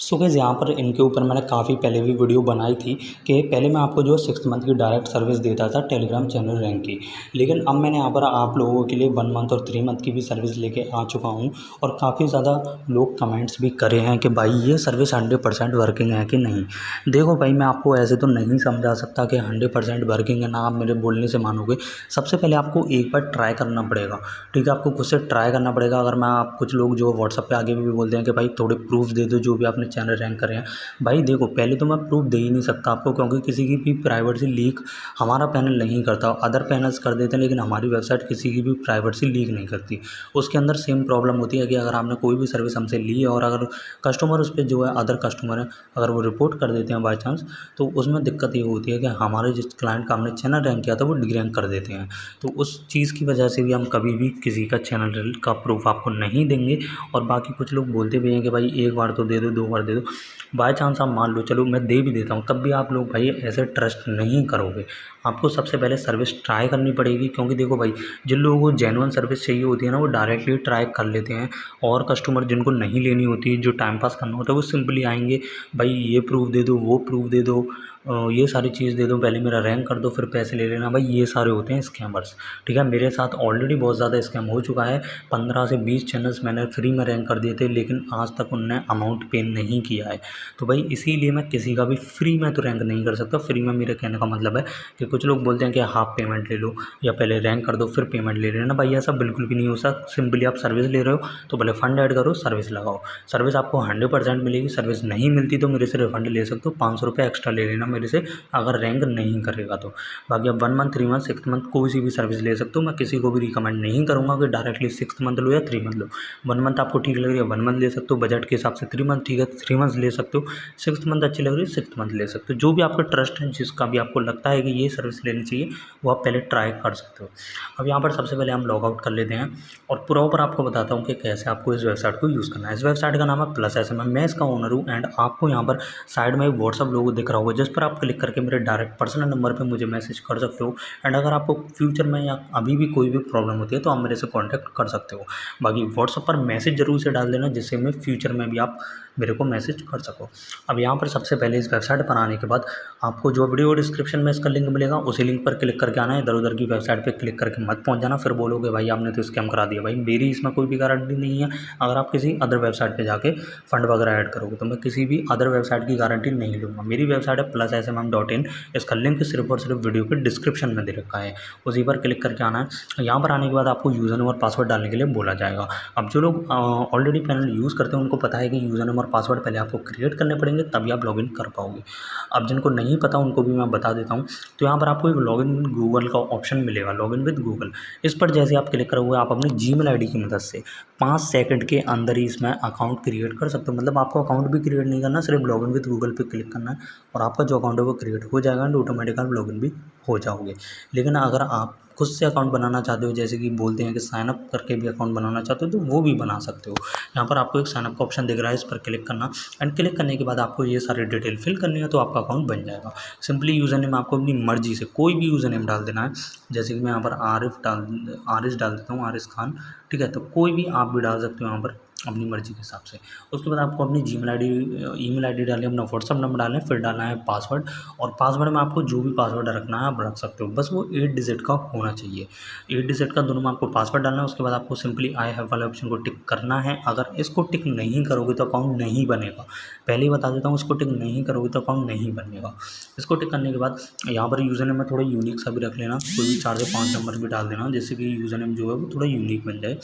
So guys यहाँ पर इनके ऊपर मैंने काफ़ी पहले भी वीडियो बनाई थी कि पहले मैं आपको जो है 6 मंथ की डायरेक्ट सर्विस देता था टेलीग्राम चैनल रैंक की। लेकिन अब मैंने यहाँ पर आप लोगों के लिए 1 मंथ और 3 मंथ की भी सर्विस लेके आ चुका हूँ और काफ़ी ज़्यादा लोग कमेंट्स भी करे हैं कि भाई ये सर्विस 100% वर्किंग है कि नहीं। देखो भाई, मैं आपको ऐसे तो नहीं समझा सकता कि 100% वर्किंग है ना, आप मेरे बोलने से मानोगे। सबसे पहले आपको एक बार ट्राई करना पड़ेगा, ठीक है। आपको खुद से ट्राई करना पड़ेगा। अगर मैं आप कुछ लोग जो व्हाट्सअप पे आगे भी बोलते हैं कि भाई थोड़े प्रूफ दे दो जो भी आपने चैनल रैंक करे हैं। भाई देखो, पहले तो मैं प्रूफ दे ही नहीं सकता आपको, क्योंकि किसी की भी प्राइवेसी लीक हमारा पैनल नहीं करता। अदर पैनल्स कर देते हैं, लेकिन हमारी वेबसाइट किसी की भी प्राइवेसी लीक नहीं करती। उसके अंदर सेम प्रॉब्लम होती है कि अगर आपने कोई भी सर्विस हमसे ली है और अगर कस्टमर उस पर जो है अदर कस्टमर है, अगर वो रिपोर्ट कर देते हैं बाई चांस, तो उसमें दिक्कत ये होती है कि हमारे जिस क्लाइंट का हमने चैनल रैंक किया था वो डीरैंक कर देते हैं। तो उस चीज़ की वजह से भी हम कभी भी किसी का चैनल का प्रूफ आपको नहीं देंगे। और बाकी कुछ लोग बोलते भी हैं कि भाई एक बार तो दे दो, 2 बार दे दो। बाय चांस आप मान लो, चलो मैं दे भी देता हूँ, तब भी आप लोग भाई ऐसे ट्रस्ट नहीं करोगे। आपको सबसे पहले सर्विस ट्राई करनी पड़ेगी, क्योंकि देखो भाई, जिन लोगों को जेन्युइन सर्विस चाहिए होती है ना, वो डायरेक्टली ट्राई कर लेते हैं। और कस्टमर जिनको नहीं लेनी होती, जो टाइम पास करना होता है, वो सिंपली आएंगे, भाई ये प्रूफ दे दो, वो प्रूफ दे दो, ये सारी चीज़ दे दो, पहले मेरा रैंक कर दो, फिर पैसे ले लेना। भाई ये सारे होते हैं स्कैमर्स, ठीक है। मेरे साथ ऑलरेडी बहुत ज़्यादा स्कैम हो चुका है। 15 से 20 चैनल्स मैंने फ्री में रैंक कर दिए थे, लेकिन आज तक उनने अमाउंट पे नहीं किया है। तो भाई इसीलिए मैं किसी का भी फ्री में तो रैंक नहीं कर सकता। फ्री में मेरे कहने का मतलब है कि कुछ लोग बोलते हैं कि हाफ पेमेंट ले लो या पहले रैंक कर दो फिर पेमेंट ले लेना। भाई ऐसा बिल्कुल भी नहीं हो सकता। सिंपली आप सर्विस ले रहे हो तो पहले फंड ऐड करो, सर्विस लगाओ। सर्विस आपको 100% मिलेगी। सर्विस नहीं मिलती तो मेरे से रिफंड ले सकते हो, 500 रुपये एक्स्ट्रा ले लेना मेरे से, अगर रैंक नहीं करेगा तो। बाकी आप 1 मंथ, 3 मंथ, 6 मंथ कोई सी भी सर्विस ले सकते हो। मैं किसी को भी रिकमेंड नहीं करूँगा कि डायरेक्टली 6 मंथ लो या 3 मंथ लो। 1 मंथ आपको ठीक लग रही है 1 मंथ ले सकते हो, बजट के हिसाब से 3 मंथ ठीक है 3 मंथ ले सकते हो, 6 मंथ अच्छी लग रही है 6 मंथ ले सकते हो। जो भी आपका ट्रस्ट है, जिसका भी आपको लगता है कि ये सर्विस लेनी चाहिए, वो आप पहले ट्राई कर सकते हो। अब यहाँ पर सबसे पहले हम लॉग आउट कर लेते हैं और प्रॉपर आपको बताता हूँ कि कैसे आपको इस वेबसाइट को यूज़ करना है। इस वेबसाइट का नाम है +SM। मैं इसका ओनर हूँ एंड आपको यहाँ पर साइड में एक व्हाट्सअप लोगो दिख रहा होगा, जिस पर आप क्लिक करके मेरे डायरेक्ट पर्सनल नंबर पे मुझे मैसेज कर सकते हो। एंड अगर आपको फ्यूचर में या अभी भी कोई भी प्रॉब्लम होती है तो आप मेरे से कांटेक्ट कर सकते हो। बाकी व्हाट्सअप पर मैसेज जरूर से डाल देना, जिससे मैं फ्यूचर में भी आप मेरे को मैसेज कर सको। अब यहाँ पर सबसे पहले इस वेबसाइट पर आने के बाद आपको जो वीडियो डिस्क्रिप्शन में इसका लिंक मिलेगा, उसी लिंक पर क्लिक करके आना है। इधर उधर की वेबसाइट पर क्लिक करके मत पहुँच जाना, फिर बोलोगे भाई आपने तो स्कैम करा दिया। भाई मेरी इसमें कोई भी गारंटी नहीं है। अगर आप किसी अदर वेबसाइट पर जाके फंड वगैरह ऐड करोगे तो मैं किसी भी अदर वेबसाइट की गारंटी नहीं लूँगा। मेरी वेबसाइट है +SM.in। इसका लिंक सिर्फ और सिर्फ वीडियो के डिस्क्रिप्शन में दे रखा है, उसी पर क्लिक करके आना है। यहाँ पर आने के बाद आपको यूज़र नेम और पासवर्ड डालने के लिए बोला जाएगा। अब जो लोग ऑलरेडी पैनल यूज़ करते हैं उनको पता है कि यूज़र नेम और पासवर्ड पहले आपको क्रिएट करने पड़ेंगे, तभी आप लॉगिन कर पाओगे। अब जिनको नहीं पता उनको भी मैं बता देता हूँ। तो यहाँ पर आपको एक लॉगिन विद गूगल का ऑप्शन मिलेगा, लॉगिन विद गूगल। इस पर जैसे आप क्लिक करोगे, आप अपनी जीमेल आईडी की मदद से 5 सेकंड के अंदर ही इसमें अकाउंट क्रिएट कर सकते हो। मतलब आपको अकाउंट भी क्रिएट नहीं करना, सिर्फ लॉगिन विद गूगल पे क्लिक करना है और आपका जो अकाउंट है वो क्रिएट हो जाएगा एंड ऑटोमेटिक आप लॉगिन भी हो जाओगे। लेकिन अगर आप खुद से अकाउंट बनाना चाहते हो, जैसे कि बोलते हैं कि साइनअप करके भी अकाउंट बनाना चाहते हो, तो वो भी बना सकते हो। यहाँ पर आपको एक साइनअप का ऑप्शन दिख रहा है, इस पर क्लिक करना एंड क्लिक करने के बाद आपको ये सारी डिटेल फिल करनी है, तो आपका अकाउंट बन जाएगा। सिंपली यूज़र नेम आपको अपनी मर्जी से कोई भी यूज़र नेम डाल देना है। जैसे कि मैं यहाँ पर आरिस डाल देता हूँ, आरिस खान, ठीक है। तो कोई भी आप भी डाल सकते हो यहाँ पर अपनी मर्ज़ी के हिसाब से। उसके बाद आपको अपनी ईमेल आईडी डालें, अपना व्हाट्सअप नंबर डालें, फिर डालना है पासवर्ड। और पासवर्ड में आपको जो भी पासवर्ड रखना है आप रख सकते हो, बस वो 8 डिजिट का होना चाहिए। 8 डिजिट का दोनों में आपको पासवर्ड डालना है। उसके बाद आपको सिंपली आई हैव वाले ऑप्शन को टिक करना है। अगर इसको टिक नहीं करोगे तो अकाउंट नहीं बनेगा, पहले ही बता देता हूँ। इसको टिक नहीं करोगे तो अकाउंट नहीं बनेगा। इसको टिक करने के बाद यहाँ पर यूज़र नेम में थोड़ा यूनिक सा भी रख लेना, कोई भी 4 से 5 नंबर भी डाल देना, जिससे कि यूज़र नेम जो है वो थोड़ा यूनिक बन जाए।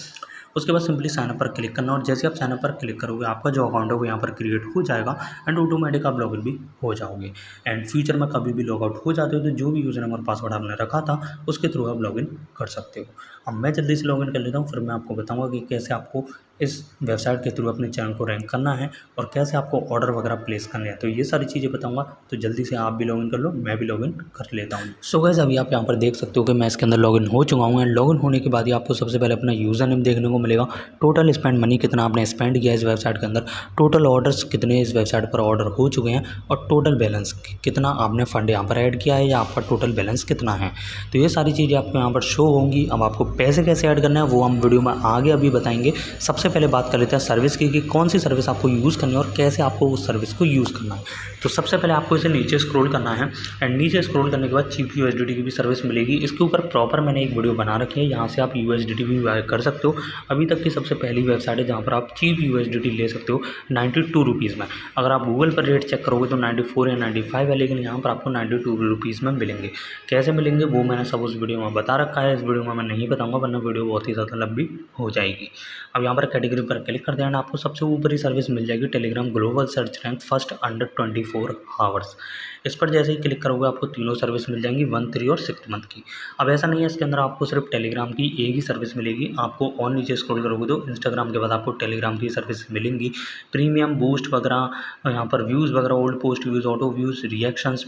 उसके बाद सिंपली साइनअप पर क्लिक करना और जैसे आप साइनअप पर क्लिक करोगे आपका जो अकाउंट है वो यहाँ पर क्रिएट हो जाएगा एंड ऑटोमेटिक आप लॉगिन भी हो जाओगे। एंड फ्यूचर में कभी भी लॉग आउट हो जाते हो तो जो भी यूज़र नंबर पासवर्ड आपने रखा था उसके थ्रू आप लॉगिन कर सकते हो। अब मैं जल्दी से लॉगिन कर लेता हूँ, फिर मैं आपको बताऊँगा कि कैसे आपको इस वेबसाइट के थ्रू अपने चैनल को रैंक करना है और कैसे आपको ऑर्डर वगैरह प्लेस करने हैं। तो ये सारी चीज़ें बताऊंगा, तो जल्दी से आप भी लॉगिन कर लो, मैं भी लॉगिन कर लेता हूँ। सो गाइस अभी आप यहाँ पर देख सकते हो कि मैं इसके अंदर लॉगिन हो चुका हूँ एंड लॉगिन होने के बाद ही आपको सबसे पहले अपना यूज़र नेम देखने को मिलेगा, टोटल स्पेंड मनी कितना आपने स्पेंड किया इस वेबसाइट के अंदर, टोटल ऑर्डर्स कितने इस वेबसाइट पर ऑर्डर हो चुके हैं और टोटल बैलेंस कितना आपने फ़ंड यहाँ पर ऐड किया है या आपका टोटल बैलेंस कितना है। तो ये सारी चीज़ें आपको यहाँ पर शो होंगी। अब आपको पैसे कैसे ऐड करना है वो हम वीडियो में आगे अभी बताएंगे। सबसे सबसे पहले बात कर लेते हैं सर्विस की कि कौन सी सर्विस आपको यूज़ करनी है और कैसे आपको उस सर्विस को यूज़ करना है। तो सबसे पहले आपको इसे नीचे स्क्रॉल करना है एंड नीचे स्क्रॉल करने के बाद चीप USDT की भी सर्विस मिलेगी। इसके ऊपर प्रॉपर मैंने एक वीडियो बना रखी है, यहाँ से आप USDT भी बाय कर सकते हो। अभी तक की सबसे पहली वेबसाइट है जहाँ पर आप चीप USDT ले सकते हो 92 रुपीज़ में। अगर आप गूगल पर रेट चेक करोगे तो 94 या 95 है, लेकिन यहाँ पर आपको 92 रुपीज़ में मिलेंगे। कैसे मिलेंगे वो मैंने सब उस वीडियो में बता रखा है, इस वीडियो में मैं नहीं बताऊँगा वरना वीडियो बहुत ही ज़्यादा लंबी हो जाएगी। अब यहाँ पर कैटेगरी पर क्लिक कर देना, आपको सबसे ऊपर ही सर्विस मिल जाएगी Telegram global search rank first under 24 hours. इस पर जैसे ही क्लिक करोगे आपको तीनों सर्विस मिल जाएंगी 1, 3 और 6 मंथ की। अब ऐसा नहीं है इसके अंदर आपको सिर्फ टेलीग्राम की एक ही सर्विस मिलेगी, आपको और नीचे स्क्रॉल करोगे तो इंस्टाग्राम के बाद आपको टेलीग्राम की सर्विस मिलेंगी। प्रीमियम, बूस्ट वगैरह, यहाँ पर व्यूज़ वगैरह, old post views, auto views, reactions,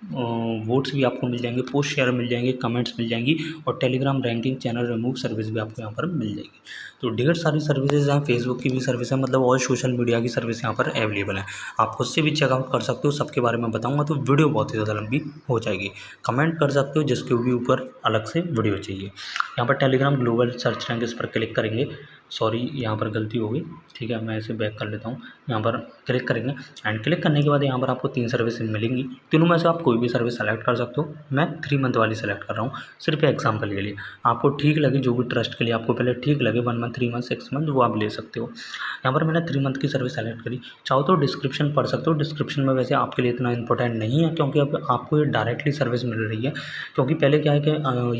votes भी आपको मिल जाएंगे, पोस्ट शेयर मिल जाएंगे, कमेंट्स मिल जाएंगी और Telegram ranking channel remove service भी आपको यहाँ पर मिल जाएगी। तो ढेर सारी सर्विसेज हैं, फेसबुक की भी सर्विस है, मतलब और सोशल मीडिया की सर्विस यहाँ पर अवेलेबल है। आप खुद से भी चेकआउट कर सकते हो, सबके बारे में बताऊंगा तो वीडियो बहुत ही ज़्यादा लंबी हो जाएगी। कमेंट कर सकते हो जिसके भी ऊपर अलग से वीडियो चाहिए। यहाँ पर टेलीग्राम ग्लोबल सर्च रैंक, इस पर क्लिक करेंगे, सॉरी यहाँ पर गलती हो गई, ठीक है मैं इसे बैक कर लेता हूँ। यहाँ पर क्लिक करेंगे एंड क्लिक करने के बाद यहाँ पर आपको 3 सर्विस मिलेंगी, तीनों में से आप कोई भी सर्विस सेलेक्ट कर सकते हो। मैं 3 मंथ वाली सेलेक्ट कर रहा हूँ सिर्फ एग्जांपल के लिए, आपको ठीक लगे जो भी ट्रस्ट के लिए आपको पहले ठीक लगे 1 मंथ, 3 मंथ, 6 मंथ, वो आप ले सकते हो। यहाँ पर मैंने 3 मंथ की सर्विस सेलेक्ट करी। चाहो तो डिस्क्रिप्शन पढ़ सकते हो, डिस्क्रिप्शन में वैसे आपके लिए इतना इंपॉर्टेंट नहीं है क्योंकि अब आपको ये डायरेक्टली सर्विस मिल रही है। क्योंकि पहले क्या है कि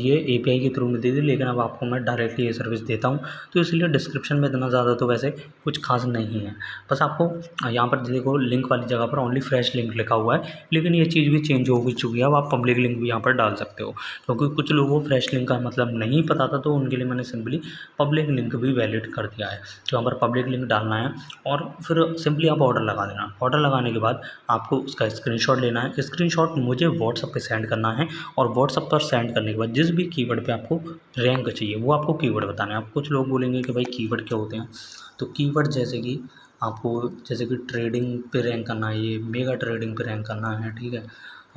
ये API के थ्रू मिलती थी, लेकिन अब आपको मैं डायरेक्टली ये सर्विस देता हूँ, तो इसलिए डिस्क्रिप्शन में इतना ज़्यादा तो वैसे कुछ खास नहीं है। बस आपको यहाँ पर देखो लिंक वाली जगह पर ओनली फ्रेश लिंक लिखा हुआ है, लेकिन ये चीज़ भी चेंज हो चुकी है। अब आप पब्लिक लिंक भी यहाँ पर डाल सकते हो, क्योंकि कुछ लोगों को फ्रेश लिंक का मतलब नहीं पता था, तो उनके लिए मैंने सिंपली पब्लिक लिंक भी वैलिड कर दिया है। तो यहाँ पर पब्लिक लिंक डालना है और फिर सिंपली आप ऑर्डर लगा देना। ऑर्डर लगाने के बाद आपको उसका स्क्रीनशॉट लेना है, स्क्रीनशॉट मुझे व्हाट्सअप पे सेंड करना है और व्हाट्सअप पर सेंड करने के बाद जिस भी कीवर्ड पे आपको रैंक चाहिए वो आपको कीवर्ड बताना है। आप कुछ लोग बोलेंगे कि भाई कीवर्ड क्या होते हैं, तो कीवर्ड जैसे कि आपको जैसे कि ट्रेडिंग पे रैंक करना है, ये मेगा ट्रेडिंग पे रैंक करना है, ठीक है।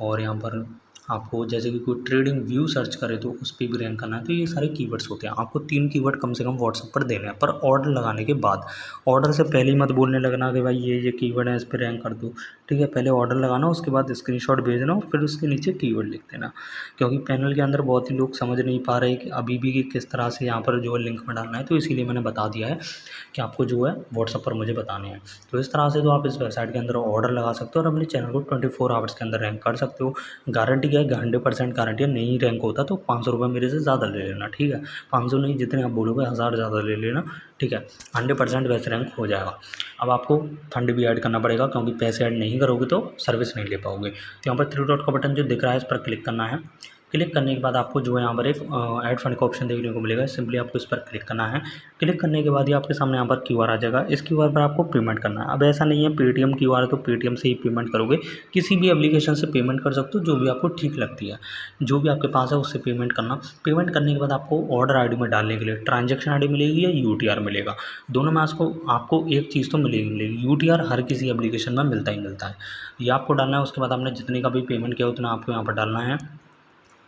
और यहाँ पर आपको जैसे कि कोई ट्रेडिंग व्यू सर्च करे तो उस पर भी रैंक करना है। तो ये सारे कीवर्ड्स होते हैं, आपको 3 कीवर्ड कम से कम व्हाट्सएप पर देने हैं, पर ऑर्डर लगाने के बाद। ऑर्डर से पहले ही मत बोलने लगना कि भाई ये कीवर्ड है इस पर रैंक कर दो, ठीक है। पहले ऑर्डर लगाना, उसके बाद स्क्रीनशॉट भेजना और फिर उसके नीचे कीवर्ड लिख देना। क्योंकि पैनल के अंदर बहुत ही लोग समझ नहीं पा रहे कि अभी भी कि किस तरह से यहाँ पर जो है लिंक में डालना है, तो इसीलिए मैंने बता दिया है कि आपको जो है व्हाट्सएप पर मुझे बताने हैं। तो इस तरह से तो आप इस वेबसाइट के अंदर ऑर्डर लगा सकते हो और अपने चैनल को 24 आवर्स के अंदर रैंक कर सकते हो। गारंटी क्या है, 100% गारंटी है। नहीं रैंक होता तो 500 रुपये मेरे से ज़्यादा ले लेना, ठीक है। 500 नहीं, जितने आप बोलोगे 1000 ज़्यादा ले लेना, ठीक है। 100% वैसे रैंक हो जाएगा। अब आपको फंड भी ऐड करना पड़ेगा, क्योंकि पैसे ऐड नहीं करोगे तो सर्विस नहीं ले पाओगे। तो यहाँ पर 3 डॉट का बटन जो दिख रहा है इस पर क्लिक करना है। क्लिक करने के बाद आपको जो है यहाँ पर एक ऐड फंड का ऑप्शन देखने को मिलेगा, सिंपली आपको इस पर क्लिक करना है। क्लिक करने के बाद ही आपके सामने यहाँ पर QR आ जाएगा, इस QR पर आपको पेमेंट करना है। अब ऐसा नहीं है पेटीएम QR है तो पेटीएम से ही पेमेंट करोगे, किसी भी एप्लीकेशन से पेमेंट कर सकते हो, जो भी आपको ठीक लगती है, जो भी आपके पास है उससे पेमेंट करना। पेमेंट करने के बाद आपको ऑर्डर ID में डालने के लिए ट्रांजेक्शन ID मिलेगी या UTR मिलेगा, दोनों में आपको एक चीज़ तो मिलेगी। UTR हर किसी एप्लीकेशन में मिलता ही मिलता है, ये आपको डालना है। उसके बाद आपने जितने का भी पेमेंट किया उतना आपको यहाँ पर डालना है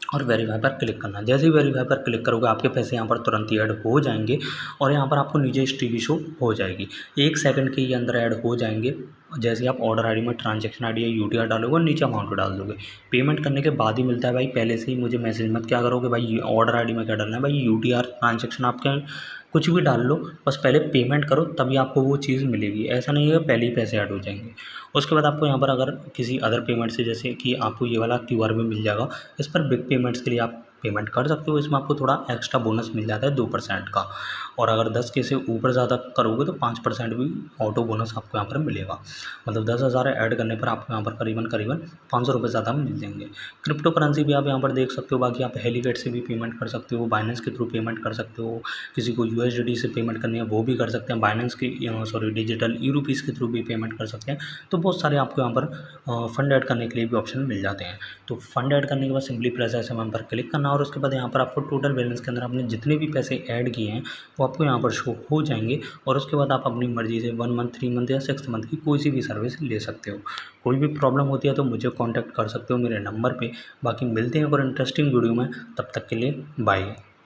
और वेरीफाई पर क्लिक करना है। जैसे ही वेरीफाई पर क्लिक करोगे आपके पैसे यहाँ पर तुरंत ही ऐड हो जाएंगे और यहाँ पर आपको नीचे हिस्ट्री शो हो जाएगी, 1 सेकंड के अंदर ऐड हो जाएंगे। जैसे आप ऑर्डर ID में ट्रांजेक्शन ID या UTR डालोगे और नीचे अमाउंट डाल दोगे। पेमेंट करने के बाद ही मिलता है भाई, पहले से ही मुझे मैसेज मत क्या करोगे भाई ऑर्डर ID में क्या डालना है, भाई UTR ट्रांजेक्शन आपके कुछ भी डाल लो, बस पहले पेमेंट करो तभी आपको वो चीज़ मिलेगी। ऐसा नहीं है पहले ही पैसे ऐड हो जाएंगे। उसके बाद आपको यहाँ पर अगर किसी अदर पेमेंट से, जैसे कि आपको ये वाला QR भी मिल जाएगा, इस पर बिग पेमेंट्स के लिए आप पेमेंट कर सकते हो। इसमें आपको थोड़ा एक्स्ट्रा बोनस मिल जाता है 2% का, और अगर 10 के से ऊपर ज़्यादा करोगे तो 5% भी ऑटो बोनस आपको यहाँ पर मिलेगा। मतलब 10,000 ऐड करने पर आपको यहाँ पर करीबन 500 रुपये ज़्यादा मिल जाएंगे। क्रिप्टो करेंसी भी आप यहाँ पर देख सकते हो। बाकी आप हेलीगेट से भी पेमेंट कर सकते हो, बाइनेंस के थ्रू पेमेंट कर सकते हो, किसी को USDT से पेमेंट करनी है वो भी कर सकते हैं, बाइनेंस की डिजिटल e-रुपीज़ के थ्रू भी पेमेंट कर सकते हैं। तो बहुत सारे आपको यहाँ पर फंड ऐड करने के लिए भी ऑप्शन मिल जाते हैं। तो फंड ऐड करने के बाद सिंपली प्रेस SMS पर क्लिक करना और उसके बाद यहाँ पर आपको टोटल बैलेंस के अंदर आपने जितने भी पैसे ऐड किए हैं वो आपको यहाँ पर शो हो जाएंगे। और उसके बाद आप अपनी मर्ज़ी से 1 मंथ, 3 मंथ या 6 मंथ की कोई सी भी सर्विस ले सकते हो। कोई भी प्रॉब्लम होती है तो मुझे कॉन्टैक्ट कर सकते हो मेरे नंबर पे। बाकी मिलते हैं और इंटरेस्टिंग वीडियो में, तब तक के लिए बाय।